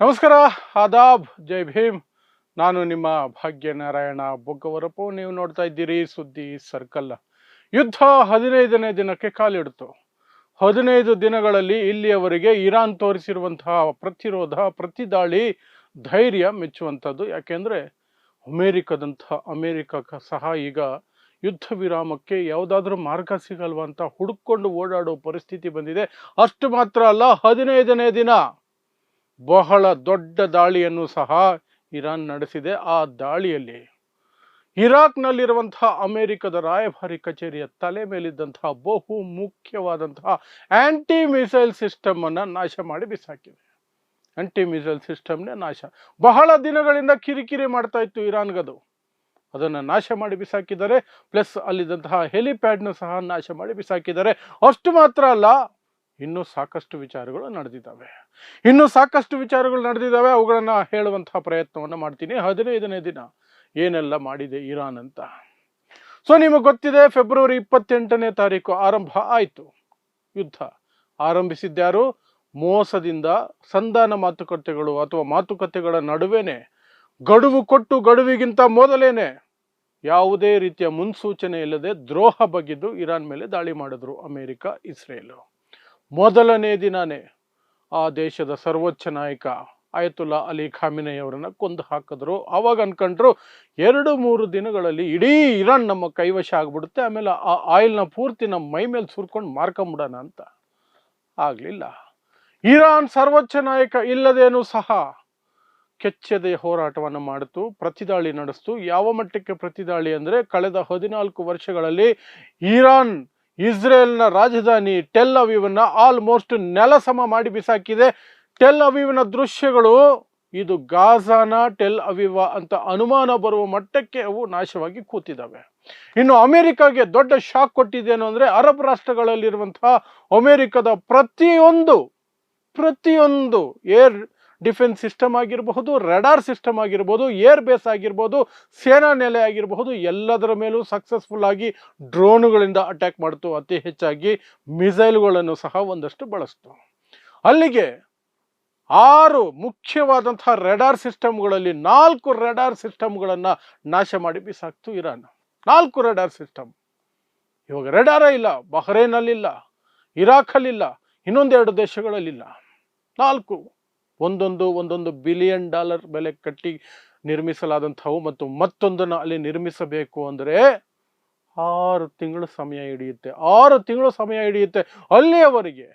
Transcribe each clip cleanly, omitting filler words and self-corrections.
ನಮಸ್ಕಾರ, ಆದಾಬ್, ಜೈ ಭೀಮ್. ನಾನು ನಿಮ್ಮ ಭಾಗ್ಯನಾರಾಯಣ ಬೊಗ್ಗವರಪ್ಪು. ನೀವು ನೋಡ್ತಾ ಇದ್ದೀರಿ ಸುದ್ದಿ ಸರ್ಕಲ್. ಯುದ್ಧ 15ನೇ ದಿನಕ್ಕೆ ಕಾಲಿಡ್ತು. 15 ದಿನಗಳಲ್ಲಿ ಇಲ್ಲಿಯವರೆಗೆ ಇರಾನ್ ತೋರಿಸಿರುವಂತಹ ಪ್ರತಿರೋಧ, ಪ್ರತಿದಾಳಿ, ಧೈರ್ಯ ಮೆಚ್ಚುವಂಥದ್ದು. ಯಾಕೆಂದರೆ ಅಮೇರಿಕ ಸಹ ಈಗ ಯುದ್ಧ ವಿರಾಮಕ್ಕೆ ಯಾವುದಾದ್ರೂ ಮಾರ್ಗ ಸಿಗಲ್ವ ಅಂತ ಹುಡುಕೊಂಡು ಓಡಾಡೋ ಪರಿಸ್ಥಿತಿ ಬಂದಿದೆ. ಅಷ್ಟು ಮಾತ್ರ ಅಲ್ಲ, 15ನೇ ದಿನ ಬಹಳ ದೊಡ್ಡ ದಾಳಿಯನ್ನು ಸಹ ಇರಾನ್ ನಡೆಸಿದೆ. ಆ ದಾಳಿಯಲ್ಲಿ ಇರಾಕ್ನಲ್ಲಿರುವಂತಹ ಅಮೆರಿಕದ ರಾಯಭಾರಿ ಕಚೇರಿಯ ತಲೆ ಮೇಲಿದ್ದಂತಹ ಬಹು ಮುಖ್ಯವಾದಂತಹ ಆಂಟಿ ಮಿಸೈಲ್ ಸಿಸ್ಟಮ್ ಅನ್ನ ನಾಶ ಮಾಡಿ ಬಿಸಾಕಿದೆ. ಆಂಟಿ ಮಿಸೈಲ್ ಸಿಸ್ಟಮ್ನೇ ನಾಶ. ಬಹಳ ದಿನಗಳಿಂದ ಕಿರಿಕಿರಿ ಮಾಡ್ತಾ ಇತ್ತು ಇರಾನ್ಗದು. ಅದನ್ನು ನಾಶ ಮಾಡಿ ಬಿಸಾಕಿದ್ದಾರೆ. ಪ್ಲಸ್ ಅಲ್ಲಿದ್ದಂತಹ ಹೆಲಿಪ್ಯಾಡ್ನ ಸಹ ನಾಶ ಮಾಡಿ ಬಿಸಾಕಿದ್ದಾರೆ. ಅಷ್ಟು ಮಾತ್ರ ಅಲ್ಲ, ಇನ್ನೂ ಸಾಕಷ್ಟು ವಿಚಾರಗಳು ನಡೆದಿದ್ದಾವೆ. ಅವುಗಳನ್ನು ಹೇಳುವಂತಹ ಪ್ರಯತ್ನವನ್ನು ಮಾಡ್ತೀನಿ. 15ನೇ ದಿನ ಏನೆಲ್ಲ ಮಾಡಿದೆ ಇರಾನ್ ಅಂತ. ಸೊ ನಿಮಗೆ ಗೊತ್ತಿದೆ, ಫೆಬ್ರವರಿ 28ನೇ ತಾರೀಕು ಆರಂಭ ಆಯಿತು ಯುದ್ಧ. ಆರಂಭಿಸಿದ್ಯಾರು? ಮೋಸದಿಂದ ಸಂಧಾನ ಮಾತುಕತೆಗಳು ಅಥವಾ ಮಾತುಕತೆಗಳ ನಡುವೆನೆ ಗಡುವು ಕೊಟ್ಟು ಗಡುವಿಗಿಂತ ಮೊದಲೇನೆ ಯಾವುದೇ ರೀತಿಯ ಮುನ್ಸೂಚನೆ ಇಲ್ಲದೆ ದ್ರೋಹ ಬಗೆದು ಇರಾನ್ ಮೇಲೆ ದಾಳಿ ಮಾಡಿದ್ರು ಅಮೆರಿಕ, ಇಸ್ರೇಲ್. ಮೊದಲನೇ ದಿನಾನೇ ಆ ದೇಶದ ಸರ್ವೋಚ್ಚ ನಾಯಕ ಆಯತುಲ್ಲಾ ಅಲಿ ಖಾಮಿನೈ ಅವರನ್ನ ಕೊಂದು ಹಾಕಿದ್ರು. ಅವಾಗ ಅನ್ಕೊಂಡ್ರು 2-3 ದಿನಗಳಲ್ಲಿ ಇಡೀ ಇರಾನ್ ನಮ್ಮ ಕೈವಶ ಆಗ್ಬಿಡುತ್ತೆ, ಆಮೇಲೆ ಆ ಆಯಿಲ್ನ ಪೂರ್ತಿ ನಮ್ಮ ಮೈ ಮೇಲೆ ಸುರ್ಕೊಂಡು ಮಾರ್ಕೊಂಬಿಡೋಣ ಅಂತ. ಆಗ್ಲಿಲ್ಲ. ಇರಾನ್ ಸರ್ವೋಚ್ಚ ನಾಯಕ ಇಲ್ಲದೇನೂ ಸಹ ಕೆಚ್ಚೆದೆಯ ಹೋರಾಟವನ್ನು ಮಾಡಿತು, ಪ್ರತಿದಾಳಿ ನಡೆಸ್ತು. ಯಾವ ಮಟ್ಟಕ್ಕೆ ಪ್ರತಿದಾಳಿ ಅಂದರೆ, ಕಳೆದ 14 ವರ್ಷಗಳಲ್ಲಿ ಇರಾನ್ ಇಸ್ರೇಲ್ನ ರಾಜಧಾನಿ ಟೆಲ್ ಅವೀವನ್ನ ಆಲ್ಮೋಸ್ಟ್ ನೆಲಸಮ ಮಾಡಿ ಬಿಸಾಕಿದೆ. ಟೆಲ್ ಅವೀವ್ನ ದೃಶ್ಯಗಳು ಇದು ಗಾಜಾನ ಟೆಲ್ ಅವೀವ ಅಂತ ಅನುಮಾನ ಬರುವ ಮಟ್ಟಕ್ಕೆ ಅವು ನಾಶವಾಗಿ ಕೂತಿದ್ದಾವೆ. ಇನ್ನು ಅಮೆರಿಕಾಗೆ ದೊಡ್ಡ ಶಾಕ್ ಕೊಟ್ಟಿದ್ದೇನು ಅಂದರೆ, ಅರಬ್ ರಾಷ್ಟ್ರಗಳಲ್ಲಿರುವಂತಹ ಅಮೆರಿಕದ ಪ್ರತಿಯೊಂದು ಏರ್ ಡಿಫೆನ್ಸ್ ಸಿಸ್ಟಮ್ ಆಗಿರಬಹುದು, ರೆಡಾರ್ ಸಿಸ್ಟಮ್ ಆಗಿರ್ಬೋದು, ಏರ್ ಬೇಸ್ ಆಗಿರ್ಬೋದು, ಸೇನಾ ನೆಲೆ ಆಗಿರಬಹುದು, ಎಲ್ಲದರ ಮೇಲೂ ಸಕ್ಸಸ್ಫುಲ್ ಆಗಿ ಡ್ರೋನುಗಳಿಂದ ಅಟ್ಯಾಕ್ ಮಾಡ್ತು. ಅತಿ ಹೆಚ್ಚಾಗಿ ಮಿಸೈಲ್ಗಳನ್ನು ಸಹ ಒಂದಷ್ಟು ಬಳಸ್ತು. ಅಲ್ಲಿಗೆ 6 ಮುಖ್ಯವಾದಂತಹ ರೆಡಾರ್ ಸಿಸ್ಟಮ್ಗಳಲ್ಲಿ 4 ರೆಡಾರ್ ಸಿಸ್ಟಮ್ಗಳನ್ನು ನಾಶ ಮಾಡಿ ಬಿಸಾಕ್ತು ಇರಾನ್. 4 radar system. ಇವಾಗ ರೆಡಾರೇ ಇಲ್ಲ. ಬಹ್ರೇನಲ್ಲಿಲ್ಲ, ಇರಾಕಲ್ಲಿಲ್ಲ, ಇನ್ನೊಂದೆರಡು ದೇಶಗಳಲ್ಲಿಲ್ಲ. 4 ಒಂದೊಂದು $1 ಬಿಲಿಯನ್ ಬೆಲೆ ಕಟ್ಟಿ ನಿರ್ಮಿಸಲಾದಂಥವು. ಮತ್ತು ಮತ್ತೊಂದನ್ನು ಅಲ್ಲಿ ನಿರ್ಮಿಸಬೇಕು ಅಂದರೆ 6 ತಿಂಗಳು ಸಮಯ ಹಿಡಿಯುತ್ತೆ. 6 ತಿಂಗಳು ಸಮಯ ಹಿಡಿಯುತ್ತೆ. ಅಲ್ಲಿಯವರೆಗೆ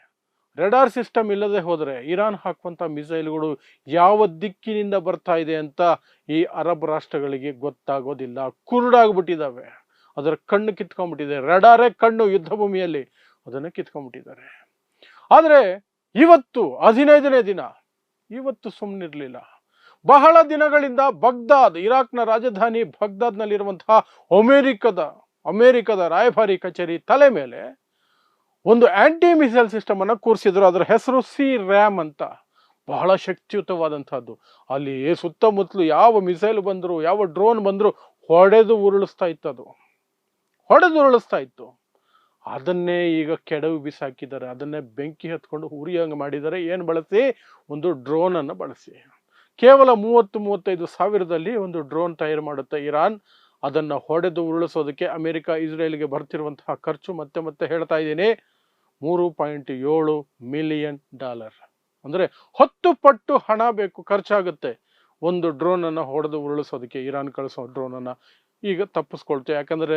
ರೆಡಾರ್ ಸಿಸ್ಟಮ್ ಇಲ್ಲದೆ ಹೋದರೆ ಇರಾನ್ ಹಾಕುವಂಥ ಮಿಸೈಲ್ಗಳು ಯಾವ ದಿಕ್ಕಿನಿಂದ ಬರ್ತಾ ಇದೆ ಅಂತ ಈ ಅರಬ್ ರಾಷ್ಟ್ರಗಳಿಗೆ ಗೊತ್ತಾಗೋದಿಲ್ಲ. ಕುರುಡಾಗ್ಬಿಟ್ಟಿದ್ದಾವೆ. ಅದರ ಕಣ್ಣು ಕಿತ್ಕೊಂಡ್ಬಿಟ್ಟಿದೆ. ರೆಡಾರೇ ಕಣ್ಣು ಯುದ್ಧ ಭೂಮಿಯಲ್ಲಿ, ಅದನ್ನು ಕಿತ್ಕೊಂಡ್ಬಿಟ್ಟಿದ್ದಾರೆ. ಆದರೆ ಇವತ್ತು 15ನೇ ದಿನ, ಇವತ್ತು ಸುಮ್ಮನಿರಲಿಲ್ಲ. ಬಹಳ ದಿನಗಳಿಂದ ಬಗ್ದಾದ್, ಇರಾಕ್ನ ರಾಜಧಾನಿ ಬಗ್ದಾದ್ನಲ್ಲಿರುವಂತಹ ಅಮೆರಿಕದ ರಾಯಭಾರಿ ಕಚೇರಿ ತಲೆ ಮೇಲೆ ಒಂದು ಆಂಟಿ ಮಿಸೈಲ್ ಸಿಸ್ಟಮ್ ಅನ್ನು ಕೂರಿಸಿದ್ರು. ಅದರ ಹೆಸರು C-RAM ಅಂತ. ಬಹಳ ಶಕ್ತಿಯುತವಾದಂತಹದ್ದು. ಅಲ್ಲಿ ಸುತ್ತಮುತ್ತಲು ಯಾವ ಮಿಸೈಲ್ ಬಂದ್ರು, ಯಾವ ಡ್ರೋನ್ ಬಂದ್ರು ಹೊಡೆದು ಉರುಳಿಸ್ತಾ ಇತ್ತು. ಅದನ್ನೇ ಈಗ ಕೆಡವಿ ಬಿಸಾಕಿದ್ದಾರೆ. ಅದನ್ನೇ ಬೆಂಕಿ ಹತ್ಕೊಂಡು ಉರಿಯಂಗೆ ಮಾಡಿದ್ದಾರೆ. ಏನು ಬಳಸಿ? ಒಂದು ಡ್ರೋನ್ ಅನ್ನು ಬಳಸಿ. ಕೇವಲ 30-35 ಸಾವಿರದಲ್ಲಿ ಒಂದು ಡ್ರೋನ್ ತಯಾರು ಮಾಡುತ್ತೆ ಇರಾನ್. ಅದನ್ನು ಹೊಡೆದು ಉರುಳಿಸೋದಕ್ಕೆ ಅಮೆರಿಕ, ಇಸ್ರೇಲ್ಗೆ ಬರ್ತಿರುವಂತಹ ಖರ್ಚು ಮತ್ತೆ ಹೇಳ್ತಾ ಇದ್ದೀನಿ, $3.7 ಮಿಲಿಯನ್. ಅಂದರೆ 10 ಪಟ್ಟು ಹಣ ಖರ್ಚಾಗುತ್ತೆ ಒಂದು ಡ್ರೋನ್ ಅನ್ನು ಹೊಡೆದು ಉರುಳಿಸೋದಕ್ಕೆ. ಇರಾನ್ ಕಳಿಸೋ ಡ್ರೋನ್ ಅನ್ನ ಈಗ ತಪ್ಪಿಸ್ಕೊಳ್ತೇವೆ. ಯಾಕಂದ್ರೆ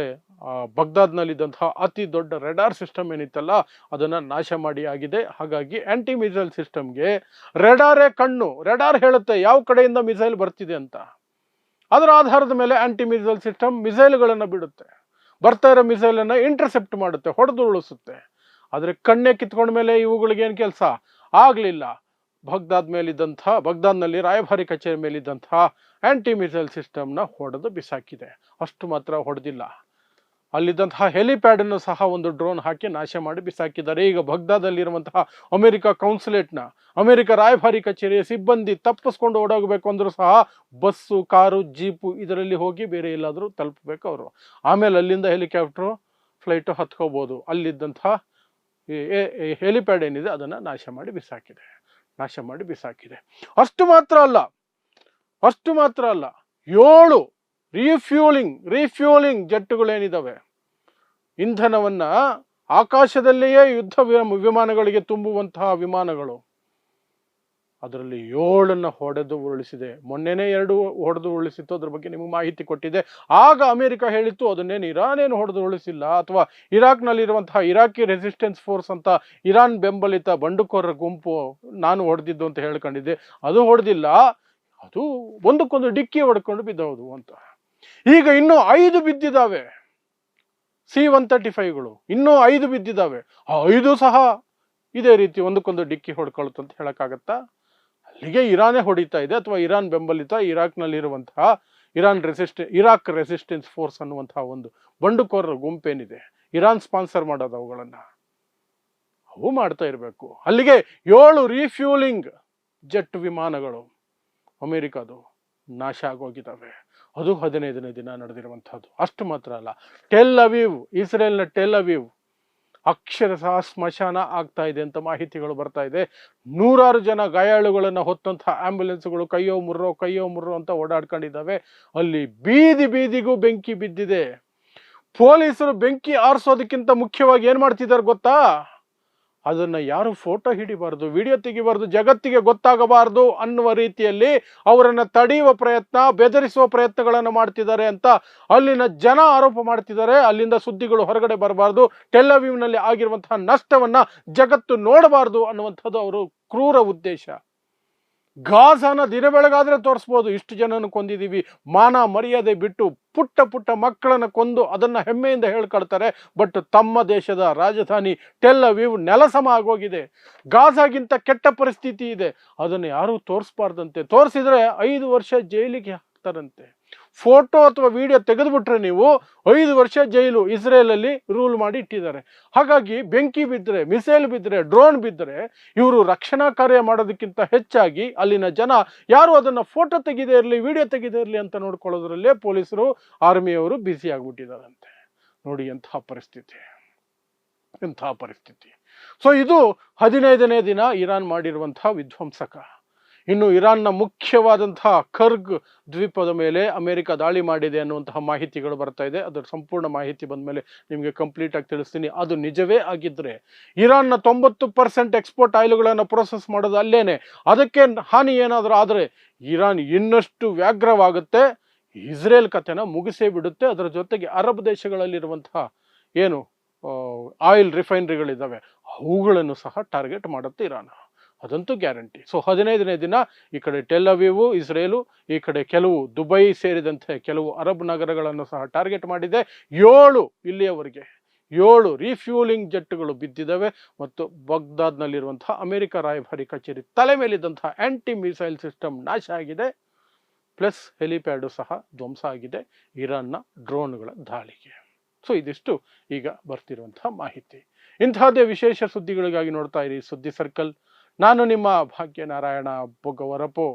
ಬಗ್ದಾದ್ನಲ್ಲಿದ್ದಂತಹ ಅತಿ ದೊಡ್ಡ ರೆಡಾರ್ ಸಿಸ್ಟಮ್ ಏನಿತ್ತಲ್ಲ, ಅದನ್ನ ನಾಶ ಮಾಡಿ ಆಗಿದೆ. ಹಾಗಾಗಿ ಆಂಟಿ ಮಿಸೈಲ್ ಸಿಸ್ಟಮ್ಗೆ ರೆಡಾರೇ ಕಣ್ಣು. ರೆಡಾರ್ ಹೇಳುತ್ತೆ ಯಾವ ಕಡೆಯಿಂದ ಮಿಸೈಲ್ ಬರ್ತಿದೆ ಅಂತ. ಅದರ ಆಧಾರದ ಮೇಲೆ ಆಂಟಿ ಮಿಸೈಲ್ ಸಿಸ್ಟಮ್ ಮಿಸೈಲ್ಗಳನ್ನು ಬಿಡುತ್ತೆ. ಬರ್ತಾ ಇರೋ ಮಿಸೈಲ್ ಅನ್ನ ಇಂಟರ್ಸೆಪ್ಟ್ ಮಾಡುತ್ತೆ, ಹೊಡೆದು ಉರುಳಿಸುತ್ತೆ. ಆದ್ರೆ ಕಣ್ಣೆ ಕಿತ್ಕೊಂಡ ಮೇಲೆ ಇವುಗಳಿಗೆ ಏನು ಕೆಲಸ ಆಗ್ಲಿಲ್ಲ. ಬಗ್ದಾದ್ನಲ್ಲಿ ರಾಯಭಾರಿ ಕಚೇರಿ ಮೇಲಿದ್ದಂತಹ ಆಂಟಿ ಮಿಸೈಲ್ ಸಿಸ್ಟಮ್ನ ಹೊಡೆದು ಬಿಸಾಕಿದೆ. ಅಷ್ಟು ಮಾತ್ರ ಹೊಡೆದಿಲ್ಲ, ಅಲ್ಲಿದ್ದಂತಹ ಹೆಲಿಪ್ಯಾಡ್ ಅನ್ನು ಸಹ ಒಂದು ಡ್ರೋನ್ ಹಾಕಿ ನಾಶ ಮಾಡಿ ಬಿಸಾಕಿದ್ದಾರೆ. ಈಗ ಬಗ್ದಾದಲ್ಲಿರುವಂತಹ ಅಮೆರಿಕ ಕೌನ್ಸುಲೇಟ್ನ, ಅಮೆರಿಕ ರಾಯಭಾರಿ ಕಚೇರಿಯ ಸಿಬ್ಬಂದಿ ತಪ್ಪಿಸ್ಕೊಂಡು ಓಡೋಗಬೇಕು ಅಂದ್ರೂ ಸಹ ಬಸ್ಸು, ಕಾರು, ಜೀಪು ಇದರಲ್ಲಿ ಹೋಗಿ ಬೇರೆ ಎಲ್ಲಾದರೂ ತಲುಪಬೇಕು ಅವರು. ಆಮೇಲೆ ಅಲ್ಲಿಂದ ಹೆಲಿಕಾಪ್ಟರ್ ಫ್ಲೈಟು ಹತ್ಕೋಬಹುದು. ಅಲ್ಲಿದ್ದಂತಹ ಹೆಲಿಪ್ಯಾಡ್ ಏನಿದೆ ಅದನ್ನು ನಾಶ ಮಾಡಿ ಬಿಸಾಕಿದೆ. ನಾಶ ಮಾಡಿ ಬಿಸಾಕಿದೆ. ಅಷ್ಟು ಮಾತ್ರ ಅಲ್ಲ 7 ರೀಫ್ಯೂಲಿಂಗ್ ಜೆಟ್ಟುಗಳೇನಿದಾವೆ, ಇಂಧನವನ್ನ ಆಕಾಶದಲ್ಲಿಯೇ ಯುದ್ಧ ವಿಮಾನಗಳಿಗೆ ತುಂಬುವಂತಹ ವಿಮಾನಗಳು, ಅದರಲ್ಲಿ 7 ಹೊಡೆದು ಉರುಳಿಸಿದೆ. ಮೊನ್ನೆನೇ 2 ಹೊಡೆದು ಉರುಳಿಸಿತ್ತು, ಅದ್ರ ಬಗ್ಗೆ ನಿಮಗೆ ಮಾಹಿತಿ ಕೊಟ್ಟಿದೆ. ಆಗ ಅಮೆರಿಕ ಹೇಳಿತ್ತು ಅದನ್ನೇನು ಇರಾನೇನು ಹೊಡೆದು ಉರುಳಿಸಿಲ್ಲ, ಅಥವಾ ಇರಾಕ್ನಲ್ಲಿರುವಂತಹ ಇರಾಕಿ ರೆಸಿಸ್ಟೆನ್ಸ್ ಫೋರ್ಸ್ ಅಂತ ಇರಾನ್ ಬೆಂಬಲಿತ ಬಂಡುಕೋರರ ಗುಂಪು ನಾನು ಹೊಡೆದಿದ್ದು ಅಂತ ಹೇಳ್ಕೊಂಡಿದ್ದೆ. ಅದು ಹೊಡೆದಿಲ್ಲ, ಅದು ಒಂದಕ್ಕೊಂದು ಡಿಕ್ಕಿ ಹೊಡ್ಕೊಂಡು ಬಿದ್ದವುದು ಅಂತ. ಈಗ ಇನ್ನೂ 5 ಬಿದ್ದಿದ್ದಾವೆ C-135ಗಳು, ಇನ್ನೂ 5 ಬಿದ್ದಿದ್ದಾವೆ. ಆ 5 ಸಹ ಇದೇ ರೀತಿ ಒಂದಕ್ಕೊಂದು ಡಿಕ್ಕಿ ಹೊಡ್ಕೊಳುತ್ತಂತ ಹೇಳಕ್ಕಾಗತ್ತಾ? ಅಲ್ಲಿಗೆ ಇರಾನೇ ಹೊಡಿತಾ ಇದೆ, ಅಥವಾ ಇರಾನ್ ಬೆಂಬಲಿತ ಇರಾಕ್ನಲ್ಲಿರುವಂತಹ ಇರಾಕ್ ರೆಸಿಸ್ಟೆನ್ಸ್ ಫೋರ್ಸ್ ಅನ್ನುವಂತಹ ಒಂದು ಬಂಡುಕೋರರ ಗುಂಪೇನಿದೆ, ಇರಾನ್ ಸ್ಪಾನ್ಸರ್ ಮಾಡೋದು ಅವುಗಳನ್ನ, ಅವು ಮಾಡ್ತಾ ಇರಬೇಕು. ಅಲ್ಲಿಗೆ 7 ರೀಫ್ಯೂಲಿಂಗ್ ಜೆಟ್ ವಿಮಾನಗಳು ಅಮೆರಿಕದು ನಾಶ ಆಗೋಗಿದ್ದಾವೆ. ಅದು 15ನೇ ದಿನ ನಡೆದಿರುವಂತಹದ್ದು. ಅಷ್ಟು ಮಾತ್ರ ಅಲ್ಲ, ಇಸ್ರೇಲ್ನ ಟೆಲ್ ಅವೀವ್ ಅಕ್ಷರಶಃ ಸ್ಮಶಾನ ಆಗ್ತಾ ಇದೆ ಅಂತ ಮಾಹಿತಿಗಳು ಬರ್ತಾ ಇದೆ. 100 ಜನ ಗಾಯಾಳುಗಳನ್ನು ಹೊತ್ತಂತಹ ಆಂಬ್ಯುಲೆನ್ಸ್ಗಳು ಕೈಯೋ ಮುರ್ರೋ ಅಂತ ಓಡಾಡ್ಕೊಂಡಿದ್ದಾವೆ. ಅಲ್ಲಿ ಬೀದಿಗೂ ಬೆಂಕಿ ಬಿದ್ದಿದೆ. ಪೊಲೀಸರು ಬೆಂಕಿ ಆರಿಸೋದಕ್ಕಿಂತ ಮುಖ್ಯವಾಗಿ ಏನ್ ಮಾಡ್ತಿದ್ದಾರೆ ಗೊತ್ತಾ? ಅದನ್ನ ಯಾರು ಫೋಟೋ ಹಿಡಿಬಾರ್ದು, ವಿಡಿಯೋ ತೆಗಿಬಾರ್ದು, ಜಗತ್ತಿಗೆ ಗೊತ್ತಾಗಬಾರ್ದು ಅನ್ನುವ ರೀತಿಯಲ್ಲಿ ಅವರನ್ನ ತಡೆಯುವ ಪ್ರಯತ್ನ, ಬೆದರಿಸುವ ಪ್ರಯತ್ನಗಳನ್ನು ಮಾಡ್ತಿದ್ದಾರೆ ಅಂತ ಅಲ್ಲಿನ ಜನ ಆರೋಪ ಮಾಡ್ತಿದ್ದಾರೆ. ಅಲ್ಲಿಂದ ಸುದ್ದಿಗಳು ಹೊರಗಡೆ ಬರಬಾರ್ದು, ಟೆಲ್ ಅವೀವ್ನಲ್ಲಿ ಆಗಿರುವಂತಹ ನಷ್ಟವನ್ನ ಜಗತ್ತು ನೋಡಬಾರ್ದು ಅನ್ನುವಂಥದ್ದು ಅವರು ಕ್ರೂರ ಉದ್ದೇಶ. ಗಾಜಾನ ದಿನ ಬೆಳಗಾದ್ರೆ ತೋರಿಸ್ಬೋದು, ಇಷ್ಟು ಜನನ ಕೊಂದಿದ್ದೀವಿ, ಮಾನ ಮರ್ಯಾದೆ ಬಿಟ್ಟು ಪುಟ್ಟ ಮಕ್ಕಳನ್ನ ಕೊಂದು ಅದನ್ನ ಹೆಮ್ಮೆಯಿಂದ ಹೇಳ್ಕೊಳ್ತಾರೆ. ಬಟ್ ತಮ್ಮ ದೇಶದ ರಾಜಧಾನಿ ಟೆಲ್ ಅವೀವ್ ನೆಲಸಮ ಆಗೋಗಿದೆ. ಗಾಜಾಗಿಂತ ಕೆಟ್ಟ ಪರಿಸ್ಥಿತಿ ಇದೆ, ಅದನ್ನು ಯಾರೂ ತೋರಿಸ್ಬಾರ್ದಂತೆ. ತೋರಿಸಿದ್ರೆ 5 ವರ್ಷ ಜೈಲಿಗೆ ಹಾಕ್ತಾರಂತೆ. ಫೋಟೋ ಅಥವಾ ವಿಡಿಯೋ ತೆಗೆದುಬಿಟ್ರೆ ನೀವು 5 ವರ್ಷ ಜೈಲು ಇಸ್ರೇಲಲ್ಲಿ ರೂಲ್ ಮಾಡಿ ಇಟ್ಟಿದ್ದಾರೆ. ಹಾಗಾಗಿ ಬೆಂಕಿ ಬಿದ್ದರೆ, ಮಿಸೈಲ್ ಬಿದ್ದರೆ, ಡ್ರೋನ್ ಬಿದ್ದರೆ ಇವರು ರಕ್ಷಣಾ ಕಾರ್ಯ ಮಾಡೋದಕ್ಕಿಂತ ಹೆಚ್ಚಾಗಿ ಅಲ್ಲಿನ ಜನ ಯಾರು ಅದನ್ನ ಫೋಟೋ ತೆಗೆದೇ ಇರಲಿ, ವಿಡಿಯೋ ತೆಗೆದೇ ಇರಲಿ ಅಂತ ನೋಡ್ಕೊಳ್ಳೋದ್ರಲ್ಲೇ ಪೊಲೀಸರು, ಆರ್ಮಿಯವರು ಬ್ಯುಸಿ ಆಗ್ಬಿಟ್ಟಿದ್ದಾರಂತೆ. ನೋಡಿ ಎಂತಹ ಪರಿಸ್ಥಿತಿ. ಸೊ ಇದು 15ನೇ ದಿನ ಇರಾನ್ ಮಾಡಿರುವಂತಹ ವಿಧ್ವಂಸಕ. ಇನ್ನು ಇರಾನ್ನ ಮುಖ್ಯವಾದಂತಹ ಕರ್ಗ್ ದ್ವೀಪದ ಮೇಲೆ ಅಮೆರಿಕ ದಾಳಿ ಮಾಡಿದೆ ಅನ್ನುವಂತಹ ಮಾಹಿತಿಗಳು ಬರ್ತಾ ಇದೆ. ಅದರ ಸಂಪೂರ್ಣ ಮಾಹಿತಿ ಬಂದ ಮೇಲೆ ನಿಮಗೆ ಕಂಪ್ಲೀಟ್ ಆಗಿ ತಿಳಿಸ್ತೀನಿ. ಅದು ನಿಜವೇ ಆಗಿದ್ರೆ ಇರಾನ್ನ 90% ಎಕ್ಸ್ಪೋರ್ಟ್ ಆಯಿಲ್ಗಳನ್ನು ಪ್ರೊಸೆಸ್ ಮಾಡೋದು ಅಲ್ಲೇನೆ. ಅದಕ್ಕೆ ಹಾನಿ ಏನಾದರೂ ಆದರೆ ಇರಾನ್ ಇನ್ನಷ್ಟು ವ್ಯಾಘ್ರವಾಗುತ್ತೆ, ಇಸ್ರೇಲ್ ಕಥೆನ ಮುಗಿಸೇ ಬಿಡುತ್ತೆ. ಅದರ ಜೊತೆಗೆ ಅರಬ್ ದೇಶಗಳಲ್ಲಿರುವಂತಹ ಏನು ಆಯಿಲ್ ರಿಫೈನರಿಗಳಿದ್ದಾವೆ ಅವುಗಳನ್ನು ಸಹ ಟಾರ್ಗೆಟ್ ಮಾಡುತ್ತೆ ಇರಾನ್, ಅದಂತೂ ಗ್ಯಾರಂಟಿ. ಸೊ 15ನೇ ದಿನ ಈ ಕಡೆ ಟೆಲ್ ಅವೀವ್ ಇಸ್ರೇಲು, ಈ ಕಡೆ ಕೆಲವು ದುಬೈ ಸೇರಿದಂತೆ ಕೆಲವು ಅರಬ್ ನಗರಗಳನ್ನು ಸಹ ಟಾರ್ಗೆಟ್ ಮಾಡಿದೆ. 7 ರೀಫ್ಯೂಲಿಂಗ್ ಜೆಟ್ಗಳು ಬಿದ್ದಿದ್ದಾವೆ. ಮತ್ತು ಬಗ್ದಾದ್ನಲ್ಲಿರುವಂತಹ ಅಮೆರಿಕ ರಾಯಭಾರಿ ಕಚೇರಿ ತಲೆ ಮೇಲಿದ್ದಂತಹ ಆಂಟಿ ಮಿಸೈಲ್ ಸಿಸ್ಟಮ್ ನಾಶ ಆಗಿದೆ. ಪ್ಲಸ್ ಹೆಲಿಪ್ಯಾಡು ಸಹ ಧ್ವಂಸ ಆಗಿದೆ ಇರಾನ್ನ ಡ್ರೋನ್ಗಳ ದಾಳಿಗೆ. ಸೊ ಇದಿಷ್ಟು ಈಗ ಬರ್ತಿರುವಂತಹ ಮಾಹಿತಿ. ಇಂತಹದ್ದೇ ವಿಶೇಷ ಸುದ್ದಿಗಳಿಗಾಗಿ ನೋಡ್ತಾ ಇರಿ ಸುದ್ದಿ ಸರ್ಕಲ್. ನಾನು ನಿಮ್ಮ ಭಾಗ್ಯನಾರಾಯಣ ಬೊಗ್ಗವರಪು.